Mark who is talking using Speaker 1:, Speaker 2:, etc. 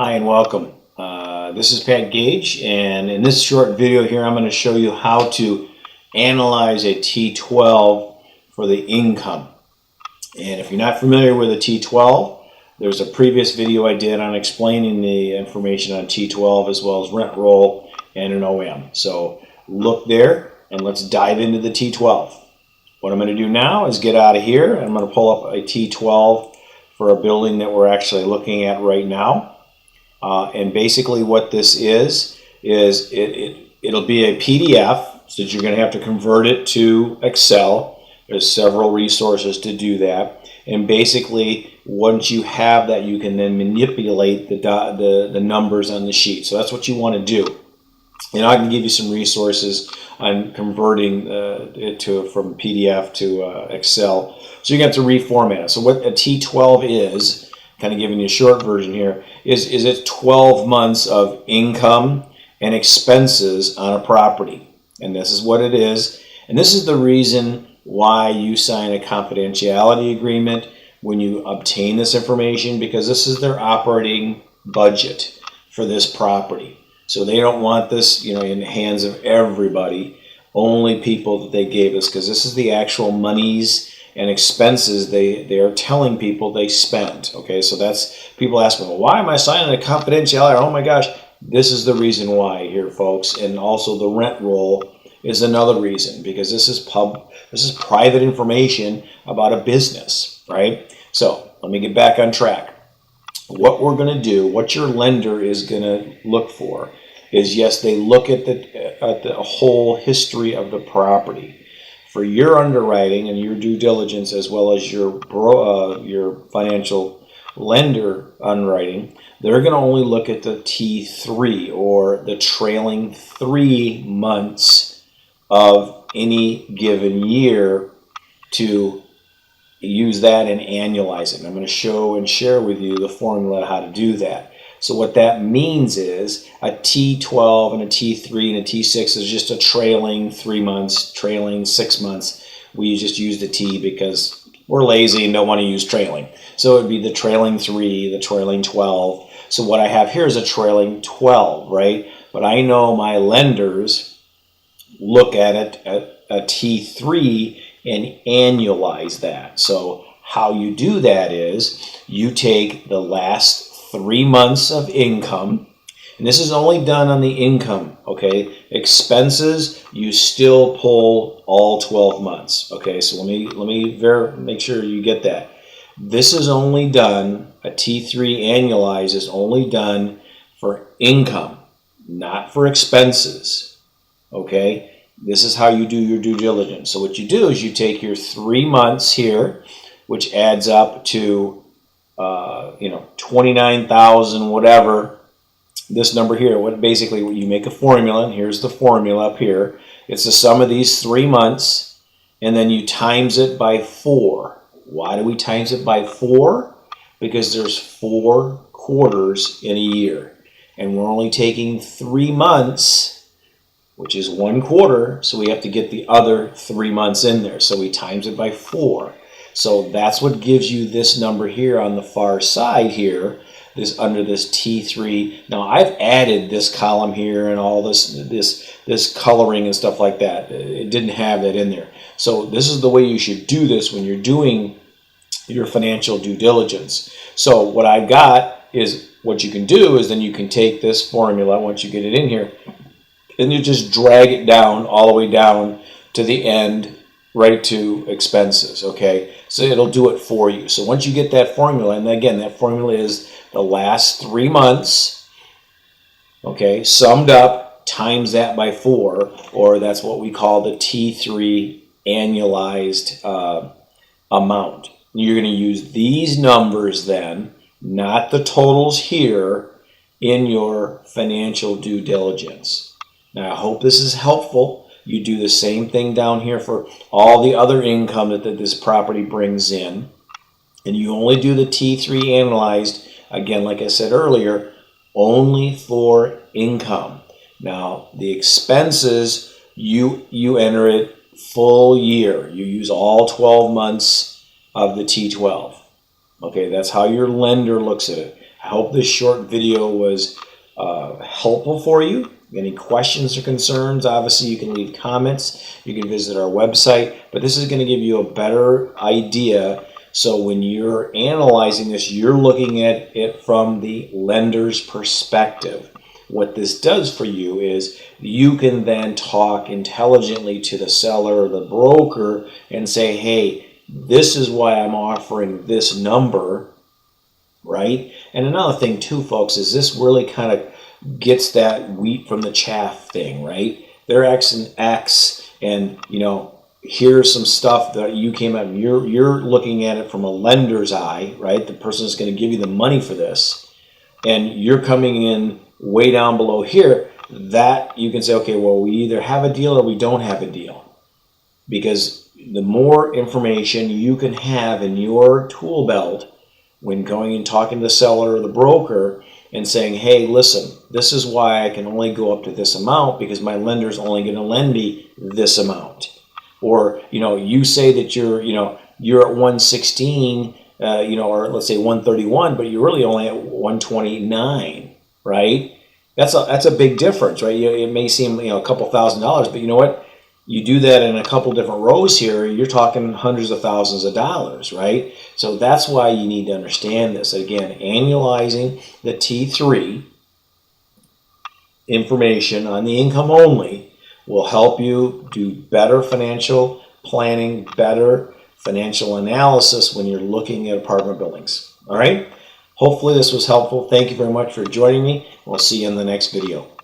Speaker 1: Hi and welcome. This is Pat Gage, and in this short video here I'm going to show you how to analyze a T-12 for the income. And if you're not familiar with a T-12, there's a previous video I did on explaining the information on T-12 as well as rent roll and an OM. So look there and let's dive into the T-12. What I'm going to do now is get out of here and I'm going to pull up a T-12 for a building that we're actually looking at right now. And basically what this is it'll be a PDF, so that you're going to have to convert it to Excel. There's several resources to do that. And basically, once you have that, you can then manipulate the numbers on the sheet. So that's what you want to do. And I can give you some resources on converting it from PDF to Excel. So you're going to have to reformat it. So what a T-12 is, kind of giving you a short version here, is it 12 months of income and expenses on a property. And this is what it is. And this is the reason why you sign a confidentiality agreement when you obtain this information, because this is their operating budget for this property. So they don't want this, in the hands of everybody, only people that they gave us, because this is the actual monies and expenses they are telling people they spent. Okay, so that's, people ask me, well, why am I signing a confidentiality? Oh my gosh, this is the reason why here, folks. And also the rent roll is another reason, because this is private information about a business, right? So let me get back on track. What we're going to do, what your lender is going to look for is, yes, they look at the whole history of the property. For your underwriting and your due diligence, as well as your financial lender underwriting, they're going to only look at the T3, or the trailing 3 months of any given year, to use that and annualize it. And I'm going to show and share with you the formula how to do that. So what that means is a T-12 and a T3 and a T6 is just a trailing 3 months, trailing 6 months. We just use the T because we're lazy and don't want to use trailing. So it would be the trailing 3, the trailing 12. So what I have here is a trailing 12, right? But I know my lenders look at it at a T3 and annualize that. So how you do that is you take the last 3 months of income, and this is only done on the income, okay? Expenses, you still pull all 12 months, okay? So let me make sure you get that. This is only done, a T3 annualized is only done for income, not for expenses, okay? This is how you do your due diligence. So what you do is you take your 3 months here, which adds up to 29,000 whatever, this number here. What you make a formula, and here's the formula up here. It's the sum of these 3 months, and then you times it by 4. Why do we times it by 4? Because there's 4 quarters in a year, and we're only taking 3 months, which is 1 quarter, so we have to get the other 3 months in there, so we times it by 4. So that's what gives you this number here on the far side here, this under this T3. Now I've added this column here and all this coloring and stuff like that. It didn't have that in there. So this is the way you should do this when you're doing your financial due diligence. So what I got is, what you can do is then you can take this formula once you get it in here, and you just drag it down all the way down to the end, right to expenses, okay? So it'll do it for you. So once you get that formula, and again, that formula is the last 3 months, okay, summed up, times that by 4, or that's what we call the T3 annualized amount. You're going to use these numbers then, not the totals here, in your financial due diligence. Now, I hope this is helpful. You do the same thing down here for all the other income that this property brings in. And you only do the T3 analyzed, again, like I said earlier, only for income. Now, the expenses, you enter it full year. You use all 12 months of the T12. Okay, that's how your lender looks at it. I hope this short video was helpful for you. Any questions or concerns, obviously you can leave comments. You can visit our website, but this is going to give you a better idea. So when you're analyzing this, you're looking at it from the lender's perspective. What this does for you is you can then talk intelligently to the seller or the broker and say, hey, this is why I'm offering this number, right? And another thing too, folks, is this really kind of gets that wheat from the chaff thing, right? They're X and X, and you know, here's some stuff that you came up. You're looking at it from a lender's eye, right? The person is going to give you the money for this, and you're coming in way down below here. That you can say, okay, well, we either have a deal or we don't have a deal, because the more information you can have in your tool belt when going and talking to the seller or the broker and saying, hey, listen, this is why I can only go up to this amount, because my lender's only going to lend me this amount. Or, you know, you say that you're at 116, or let's say 131, but you're really only at 129, right? That's a big difference, right? It may seem, a couple $1,000s, but you know what? You do that in a couple different rows here, you're talking hundreds of thousands of dollars, right? So that's why you need to understand this. Again, annualizing the T3 information on the income only will help you do better financial planning, better financial analysis when you're looking at apartment buildings. All right? Hopefully this was helpful. Thank you very much for joining me. We'll see you in the next video.